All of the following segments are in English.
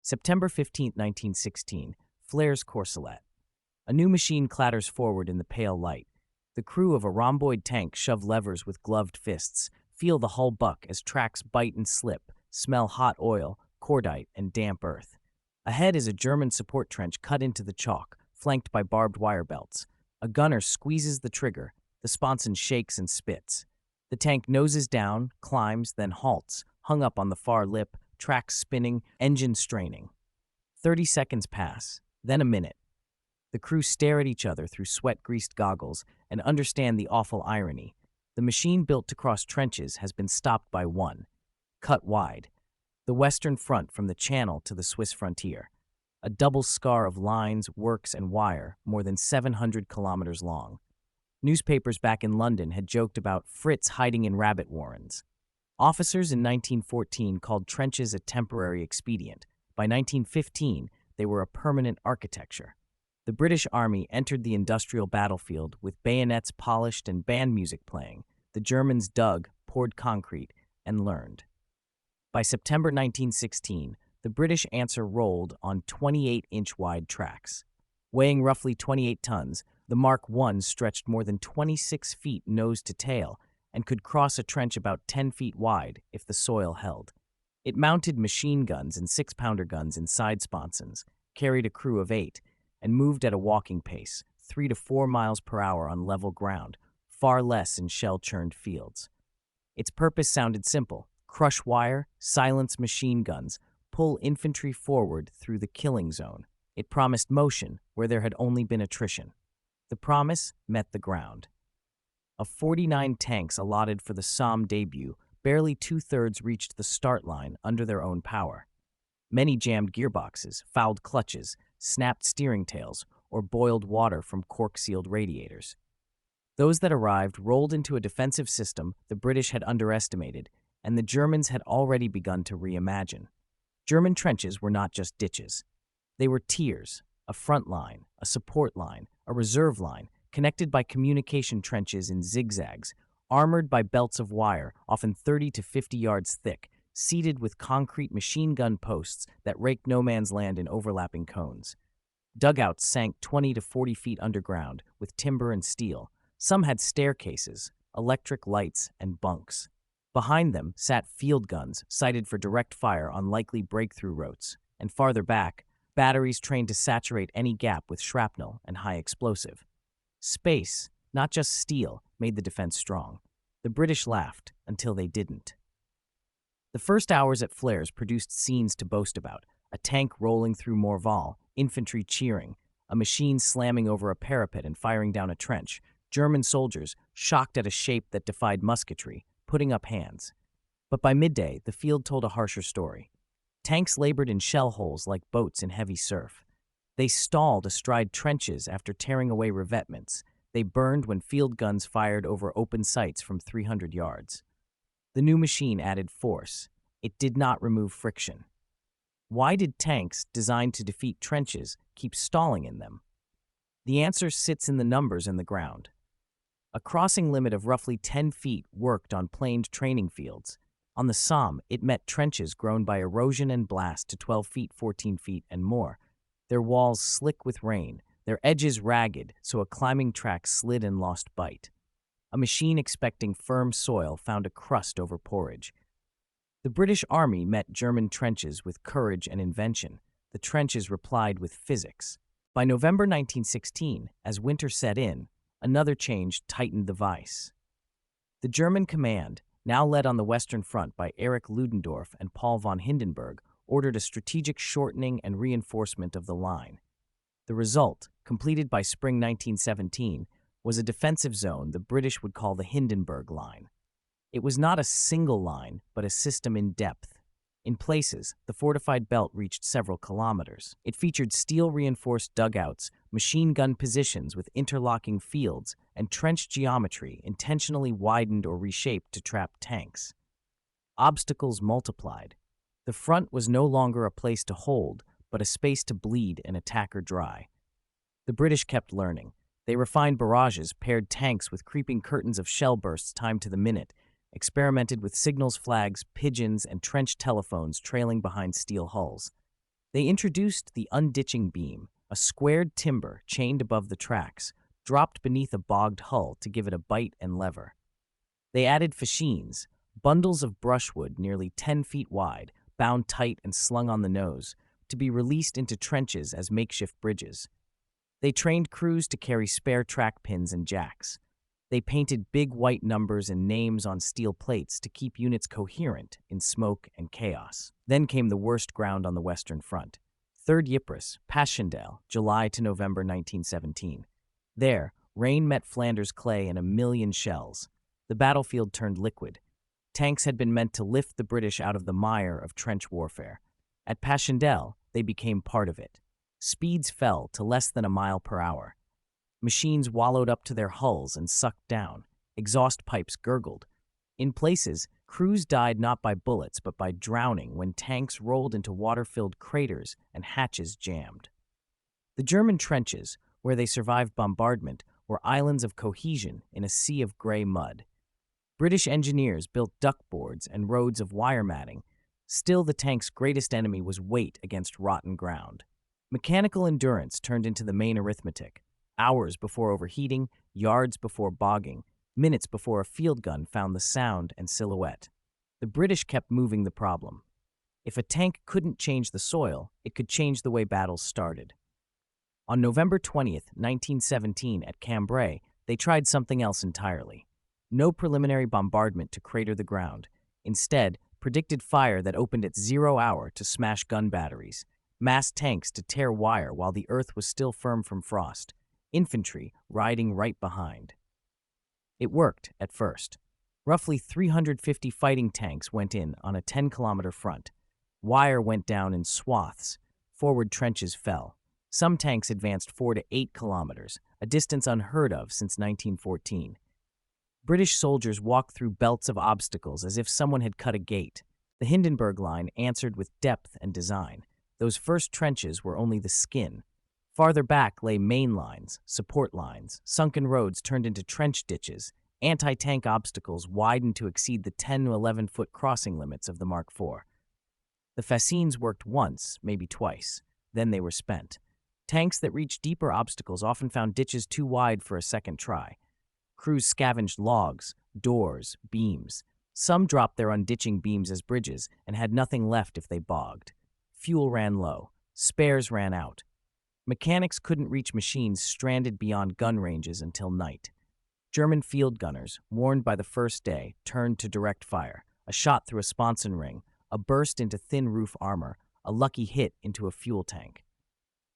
September 15, 1916, Flares Courcelette. A new machine clatters forward in the pale light. The crew of a rhomboid tank shove levers with gloved fists, feel the hull buck as tracks bite and slip, smell hot oil, cordite, and damp earth. Ahead is a German support trench cut into the chalk, flanked by barbed wire belts. A gunner squeezes the trigger. The sponson shakes and spits. The tank noses down, climbs, then halts, hung up on the far lip, tracks spinning, engine straining. 30 seconds pass, then a minute. The crew stare at each other through sweat-greased goggles and understand the awful irony. The machine built to cross trenches has been stopped by one, cut wide. The Western Front from the Channel to the Swiss frontier. A double scar of lines, works, and wire, more than 700 kilometers long. Newspapers back in London had joked about Fritz hiding in rabbit warrens. Officers in 1914 called trenches a temporary expedient. By 1915, they were a permanent architecture. The British Army entered the industrial battlefield with bayonets polished and band music playing. The Germans dug, poured concrete, and learned. By September 1916, the British answer rolled on 28-inch wide tracks. Weighing roughly 28 tons, the Mark I stretched more than 26 feet nose to tail and could cross a trench about 10 feet wide if the soil held. It mounted machine guns and 6-pounder guns in side sponsons, carried a crew of 8, and moved at a walking pace, 3 to 4 miles per hour on level ground, far less in shell-churned fields. Its purpose sounded simple: crush wire, silence machine guns, pull infantry forward through the killing zone. It promised motion where there had only been attrition. The promise met the ground. Of 49 tanks allotted for the Somme debut, barely 2/3 reached the start line under their own power. Many jammed gearboxes, fouled clutches, snapped steering tails, or boiled water from cork-sealed radiators. Those that arrived rolled into a defensive system the British had underestimated, and the Germans had already begun to reimagine. German trenches were not just ditches. They were tiers, a front line, a support line, a reserve line, connected by communication trenches in zigzags, armored by belts of wire, often 30 to 50 yards thick, seated with concrete machine gun posts that raked no man's land in overlapping cones. Dugouts sank 20 to 40 feet underground with timber and steel. Some had staircases, electric lights, and bunks. Behind them sat field guns sighted for direct fire on likely breakthrough routes, and farther back, batteries trained to saturate any gap with shrapnel and high explosive. Space, not just steel, made the defense strong. The British laughed until they didn't. The first hours at Flares produced scenes to boast about: a tank rolling through Morval, infantry cheering, a machine slamming over a parapet and firing down a trench, German soldiers, shocked at a shape that defied musketry, putting up hands. But by midday, the field told a harsher story. Tanks labored in shell holes like boats in heavy surf. They stalled astride trenches after tearing away revetments. They burned when field guns fired over open sights from 300 yards. The new machine added force. It did not remove friction. Why did tanks designed to defeat trenches keep stalling in them? The answer sits in the numbers in the ground. A crossing limit of roughly 10 feet worked on planed training fields. On the Somme, it met trenches grown by erosion and blast to 12 feet, 14 feet, and more. Their walls slick with rain, their edges ragged so a climbing track slid and lost bite. A machine expecting firm soil found a crust over porridge. The British Army met German trenches with courage and invention. The trenches replied with physics. By November 1916, as winter set in, another change tightened the vice. The German command, now led on the Western Front by Erich Ludendorff and Paul von Hindenburg, ordered a strategic shortening and reinforcement of the line. The result, completed by spring 1917, was a defensive zone the British would call the Hindenburg Line. It was not a single line, but a system in depth. In places, the fortified belt reached several kilometers. It featured steel-reinforced dugouts, machine gun positions with interlocking fields, and trench geometry intentionally widened or reshaped to trap tanks. Obstacles multiplied. The front was no longer a place to hold, but a space to bleed and attacker dry. The British kept learning. They refined barrages, paired tanks with creeping curtains of shell bursts timed to the minute, experimented with signals flags, pigeons, and trench telephones trailing behind steel hulls. They introduced the unditching beam, a squared timber chained above the tracks, dropped beneath a bogged hull to give it a bite and lever. They added fascines, bundles of brushwood nearly 10 feet wide, bound tight and slung on the nose, to be released into trenches as makeshift bridges. They trained crews to carry spare track pins and jacks. They painted big white numbers and names on steel plates to keep units coherent in smoke and chaos. Then came the worst ground on the Western Front. 3rd Ypres, Passchendaele, July to November 1917. There, rain met Flanders clay in a million shells. The battlefield turned liquid. Tanks had been meant to lift the British out of the mire of trench warfare. At Passchendaele, they became part of it. Speeds fell to less than a mile per hour. Machines wallowed up to their hulls and sucked down. Exhaust pipes gurgled. In places, crews died not by bullets but by drowning when tanks rolled into water-filled craters and hatches jammed. The German trenches, where they survived bombardment, were islands of cohesion in a sea of gray mud. British engineers built duckboards and roads of wire matting. Still, the tank's greatest enemy was weight against rotten ground. Mechanical endurance turned into the main arithmetic. Hours before overheating, yards before bogging, minutes before a field gun found the sound and silhouette. The British kept moving the problem. If a tank couldn't change the soil, it could change the way battles started. On November 20th, 1917, at Cambrai, they tried something else entirely. No preliminary bombardment to crater the ground. Instead, predicted fire that opened at 0 hour to smash gun batteries, massed tanks to tear wire while the earth was still firm from frost, infantry riding right behind. It worked at first. Roughly 350 fighting tanks went in on a 10-kilometer front. Wire went down in swaths. Forward trenches fell. Some tanks advanced 4 to 8 kilometers, a distance unheard of since 1914. British soldiers walked through belts of obstacles as if someone had cut a gate. The Hindenburg Line answered with depth and design. Those first trenches were only the skin. Farther back lay main lines, support lines, sunken roads turned into trench ditches, anti-tank obstacles widened to exceed the 10 to 11-foot crossing limits of the Mark IV. The fascines worked once, maybe twice. Then they were spent. Tanks that reached deeper obstacles often found ditches too wide for a second try. Crews scavenged logs, doors, beams. Some dropped their unditching beams as bridges and had nothing left if they bogged. Fuel ran low. Spares ran out. Mechanics couldn't reach machines stranded beyond gun ranges until night. German field gunners, warned by the first day, turned to direct fire. A shot through a sponson ring, a burst into thin roof armor, a lucky hit into a fuel tank.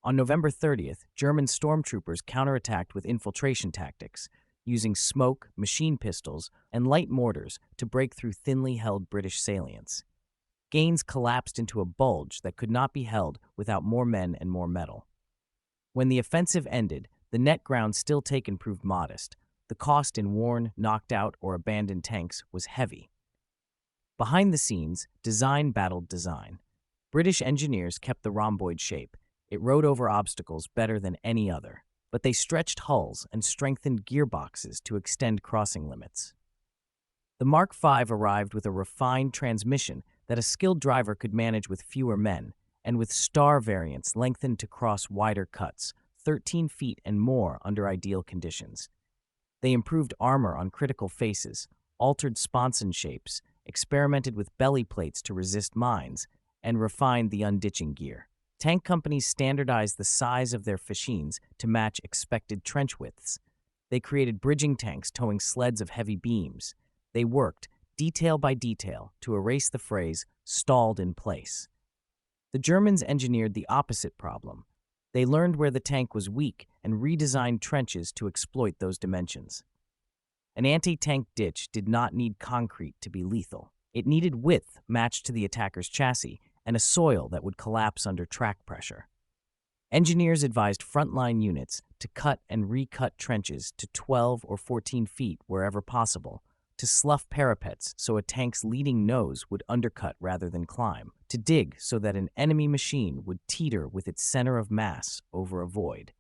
On November 30th, German stormtroopers counterattacked with infiltration tactics, using smoke, machine pistols, and light mortars to break through thinly held British salients. Gains collapsed into a bulge that could not be held without more men and more metal. When the offensive ended, the net ground still taken proved modest. The cost in worn, knocked out, or abandoned tanks was heavy. Behind the scenes, design battled design. British engineers kept the rhomboid shape. It rode over obstacles better than any other. But they stretched hulls and strengthened gearboxes to extend crossing limits. The Mark V arrived with a refined transmission that a skilled driver could manage with fewer men, and with star variants lengthened to cross wider cuts, 13 feet and more under ideal conditions. They improved armor on critical faces, altered sponson shapes, experimented with belly plates to resist mines, and refined the unditching gear. Tank companies standardized the size of their fascines to match expected trench widths. They created bridging tanks towing sleds of heavy beams. They worked, detail by detail, to erase the phrase, "stalled in place." The Germans engineered the opposite problem. They learned where the tank was weak and redesigned trenches to exploit those dimensions. An anti-tank ditch did not need concrete to be lethal. It needed width matched to the attacker's chassis and a soil that would collapse under track pressure. Engineers advised frontline units to cut and recut trenches to 12 or 14 feet wherever possible, to slough parapets so a tank's leading nose would undercut rather than climb, to dig so that an enemy machine would teeter with its center of mass over a void.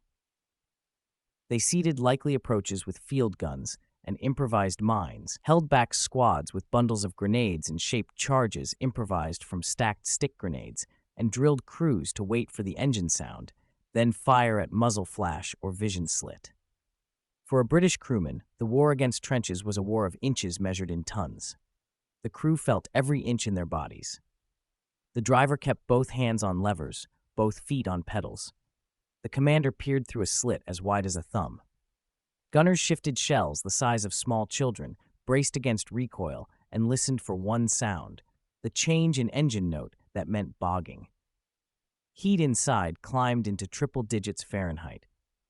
They seeded likely approaches with field guns and improvised mines, held back squads with bundles of grenades and shaped charges improvised from stacked stick grenades, and drilled crews to wait for the engine sound, then fire at muzzle flash or vision slit. For a British crewman, the war against trenches was a war of inches measured in tons. The crew felt every inch in their bodies. The driver kept both hands on levers, both feet on pedals. The commander peered through a slit as wide as a thumb. Gunners shifted shells the size of small children, braced against recoil, and listened for one sound, the change in engine note that meant bogging. Heat inside climbed into triple digits Fahrenheit.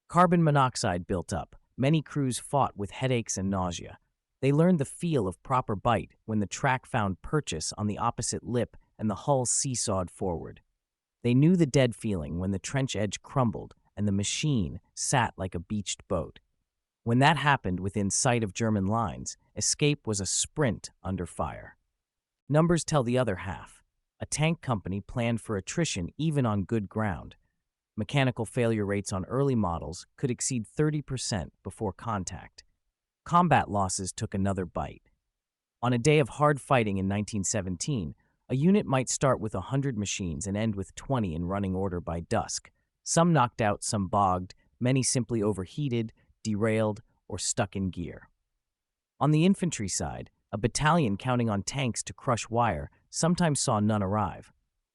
Carbon monoxide built up. Many crews fought with headaches and nausea. They learned the feel of proper bite when the track found purchase on the opposite lip and the hull seesawed forward. They knew the dead feeling when the trench edge crumbled and the machine sat like a beached boat. When that happened within sight of German lines, escape was a sprint under fire. Numbers tell the other half. A tank company planned for attrition even on good ground. Mechanical failure rates on early models could exceed 30% before contact. Combat losses took another bite. On a day of hard fighting in 1917, a unit might start with 100 machines and end with 20 in running order by dusk. Some knocked out, some bogged, many simply overheated, derailed, or stuck in gear. On the infantry side, a battalion counting on tanks to crush wire sometimes saw none arrive.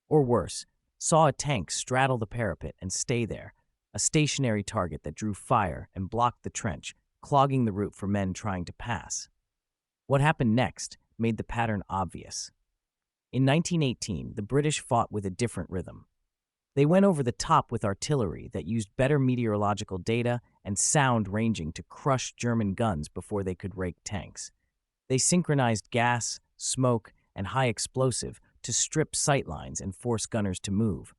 Or worse, saw a tank straddle the parapet and stay there, a stationary target that drew fire and blocked the trench, clogging the route for men trying to pass. What happened next made the pattern obvious. In 1918, the British fought with a different rhythm. They went over the top with artillery that used better meteorological data and sound ranging to crush German guns before they could rake tanks. They synchronized gas, smoke, and high explosive to strip sightlines and force gunners to move.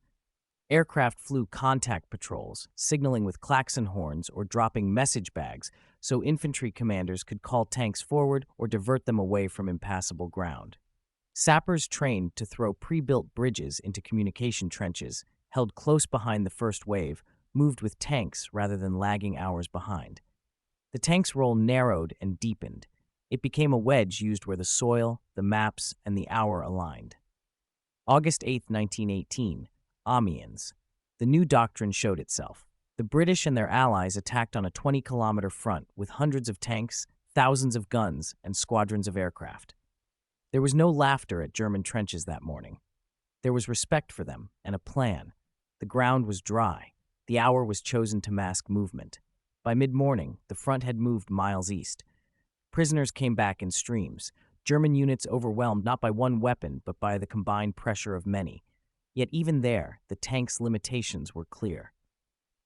Aircraft flew contact patrols, signaling with klaxon horns or dropping message bags so infantry commanders could call tanks forward or divert them away from impassable ground. Sappers trained to throw pre-built bridges into communication trenches, held close behind the first wave, moved with tanks rather than lagging hours behind. The tank's role narrowed and deepened. It became a wedge used where the soil, the maps, and the hour aligned. August 8, 1918, Amiens. The new doctrine showed itself. The British and their allies attacked on a 20-kilometer front with hundreds of tanks, thousands of guns, and squadrons of aircraft. There was no laughter at German trenches that morning. There was respect for them and a plan. The ground was dry. The hour was chosen to mask movement. By mid-morning, the front had moved miles east. Prisoners came back in streams, German units overwhelmed not by one weapon but by the combined pressure of many. Yet even there, the tank's limitations were clear.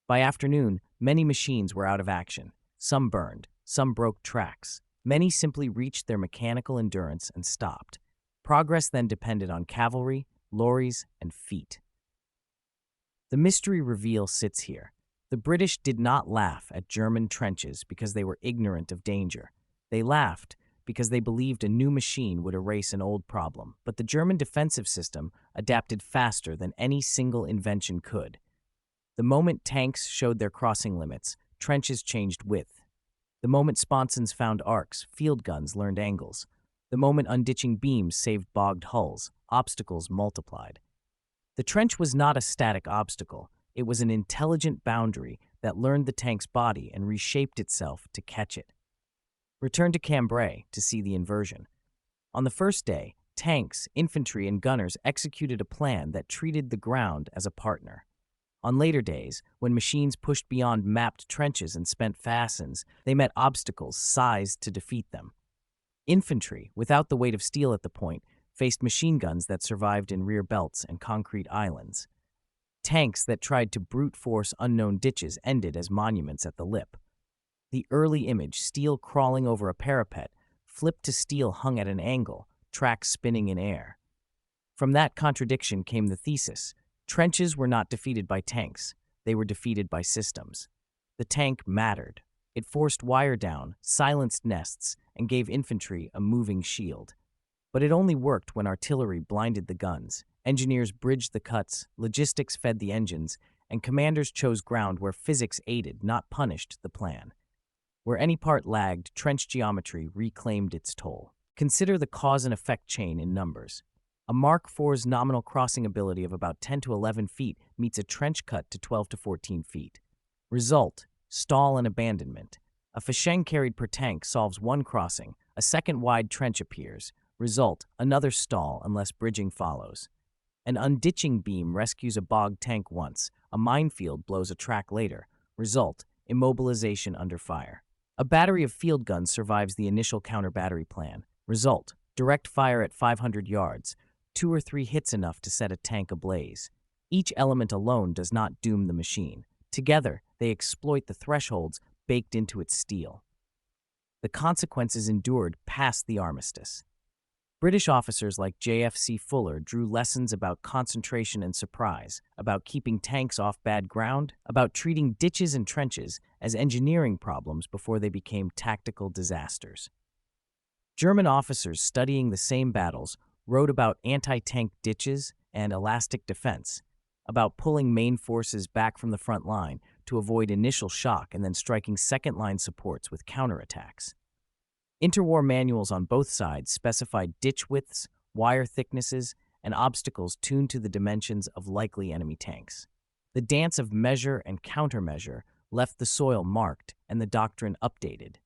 By afternoon, many machines were out of action. Some burned, some broke tracks. Many simply reached their mechanical endurance and stopped. Progress then depended on cavalry, lorries, and feet. The mystery reveal sits here. The British did not laugh at German trenches because they were ignorant of danger. They laughed because they believed a new machine would erase an old problem. But the German defensive system adapted faster than any single invention could. The moment tanks showed their crossing limits, trenches changed width. The moment sponsons found arcs, field guns learned angles. The moment unditching beams saved bogged hulls, obstacles multiplied. The trench was not a static obstacle. It was an intelligent boundary that learned the tank's body and reshaped itself to catch it. Return to Cambrai to see the inversion. On the first day, tanks, infantry, and gunners executed a plan that treated the ground as a partner. On later days, when machines pushed beyond mapped trenches and spent facens, they met obstacles sized to defeat them. Infantry, without the weight of steel at the point, faced machine guns that survived in rear belts and concrete islands. Tanks that tried to brute force unknown ditches ended as monuments at the lip. The early image, steel crawling over a parapet, flipped to steel hung at an angle, tracks spinning in air. From that contradiction came the thesis: trenches were not defeated by tanks, they were defeated by systems. The tank mattered. It forced wire down, silenced nests, and gave infantry a moving shield. But it only worked when artillery blinded the guns, engineers bridged the cuts, logistics fed the engines, and commanders chose ground where physics aided, not punished, the plan. Where any part lagged, trench geometry reclaimed its toll. Consider the cause and effect chain in numbers. A Mark IV's nominal crossing ability of about 10 to 11 feet meets a trench cut to 12 to 14 feet. Result: stall and abandonment. A Fasheng carried per tank solves one crossing, a second wide trench appears. Result: another stall unless bridging follows. An unditching beam rescues a bogged tank once, a minefield blows a track later. Result: immobilization under fire. A battery of field guns survives the initial counter-battery plan. Result: direct fire at 500 yards, 2 or 3 hits enough to set a tank ablaze. Each element alone does not doom the machine. Together, they exploit the thresholds baked into its steel. The consequences endured past the armistice. British officers like JFC Fuller drew lessons about concentration and surprise, about keeping tanks off bad ground, about treating ditches and trenches as engineering problems before they became tactical disasters. German officers studying the same battles wrote about anti-tank ditches and elastic defense, about pulling main forces back from the front line to avoid initial shock and then striking second-line supports with counterattacks. Interwar manuals on both sides specified ditch widths, wire thicknesses, and obstacles tuned to the dimensions of likely enemy tanks. The dance of measure and countermeasure left the soil marked and the doctrine updated.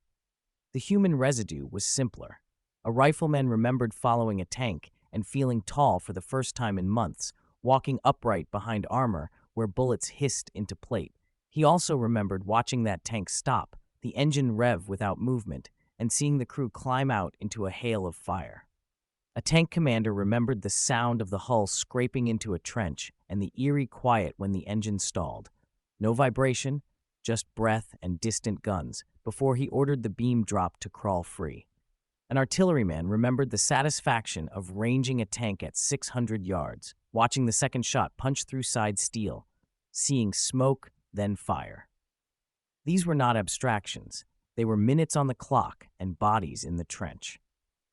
The human residue was simpler. A rifleman remembered following a tank and feeling tall for the first time in months, walking upright behind armor where bullets hissed into plate. He also remembered watching that tank stop, the engine rev without movement, and seeing the crew climb out into a hail of fire. A tank commander remembered the sound of the hull scraping into a trench and the eerie quiet when the engine stalled. No vibration, just breath and distant guns, before he ordered the beam drop to crawl free. An artilleryman remembered the satisfaction of ranging a tank at 600 yards, watching the second shot punch through side steel, seeing smoke, then fire. These were not abstractions. They were minutes on the clock and bodies in the trench.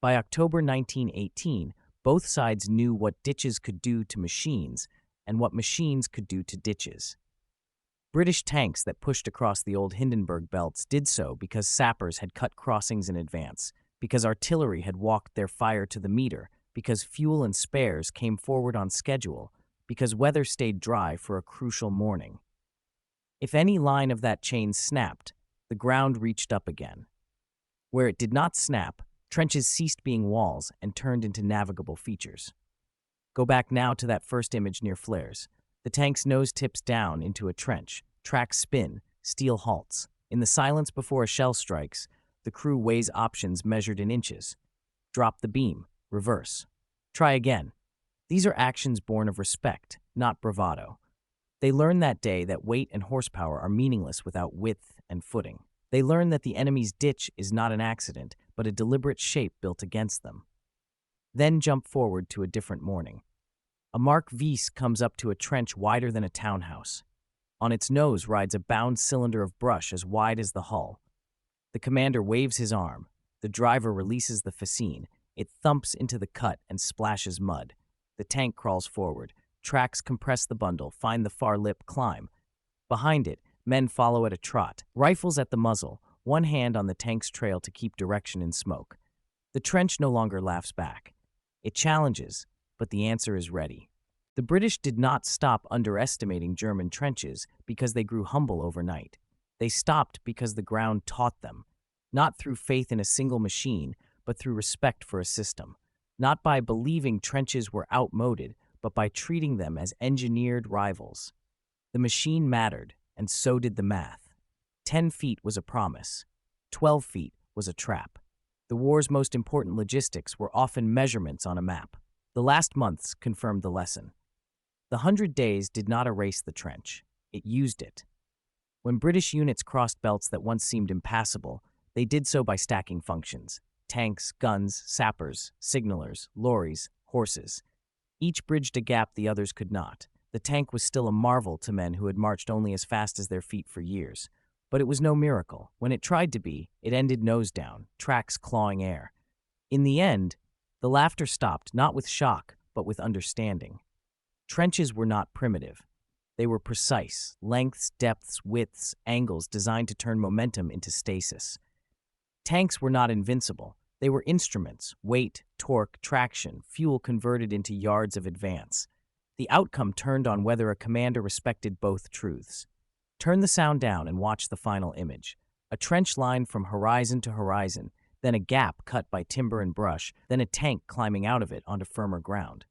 By October 1918, both sides knew what ditches could do to machines and what machines could do to ditches. British tanks that pushed across the old Hindenburg belts did so because sappers had cut crossings in advance, because artillery had walked their fire to the meter, because fuel and spares came forward on schedule, because weather stayed dry for a crucial morning. If any line of that chain snapped, the ground reached up again. Where it did not snap, trenches ceased being walls and turned into navigable features. Go back now to that first image near flares. The tank's nose tips down into a trench, tracks spin, steel halts. In the silence before a shell strikes, the crew weighs options measured in inches. Drop the beam, reverse. Try again. These are actions born of respect, not bravado. They learn that day that weight and horsepower are meaningless without width and footing. They learn that the enemy's ditch is not an accident, but a deliberate shape built against them. Then jump forward to a different morning. A Mark V's comes up to a trench wider than a townhouse. On its nose rides a bound cylinder of brush as wide as the hull. The commander waves his arm. The driver releases the fascine. It thumps into the cut and splashes mud. The tank crawls forward. Tracks compress the bundle, find the far lip, climb. Behind it, men follow at a trot, rifles at the muzzle, one hand on the tank's trail to keep direction in smoke. The trench no longer laughs back. It challenges, but the answer is ready. The British did not stop underestimating German trenches because they grew humble overnight. They stopped because the ground taught them, not through faith in a single machine, but through respect for a system, not by believing trenches were outmoded, but by treating them as engineered rivals. The machine mattered, and so did the math. 10 feet was a promise. 12 feet was a trap. The war's most important logistics were often measurements on a map. The last months confirmed the lesson. The 100 days did not erase the trench. It used it. When British units crossed belts that once seemed impassable, they did so by stacking functions: tanks, guns, sappers, signalers, lorries, horses. Each bridged a gap the others could not. The tank was still a marvel to men who had marched only as fast as their feet for years. But it was no miracle. When it tried to be, it ended nose down, tracks clawing air. In the end, the laughter stopped not with shock, but with understanding. Trenches were not primitive. They were precise, lengths, depths, widths, angles designed to turn momentum into stasis. Tanks were not invincible. They were instruments, weight, torque, traction, fuel converted into yards of advance. The outcome turned on whether a commander respected both truths. Turn the sound down and watch the final image. A trench line from horizon to horizon, then a gap cut by timber and brush, then a tank climbing out of it onto firmer ground.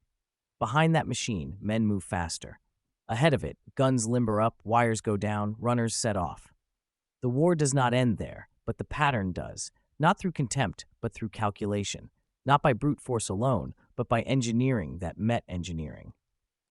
Behind that machine, men move faster. Ahead of it, guns limber up, wires go down, runners set off. The war does not end there, but the pattern does, not through contempt, but through calculation, not by brute force alone, but by engineering that met engineering.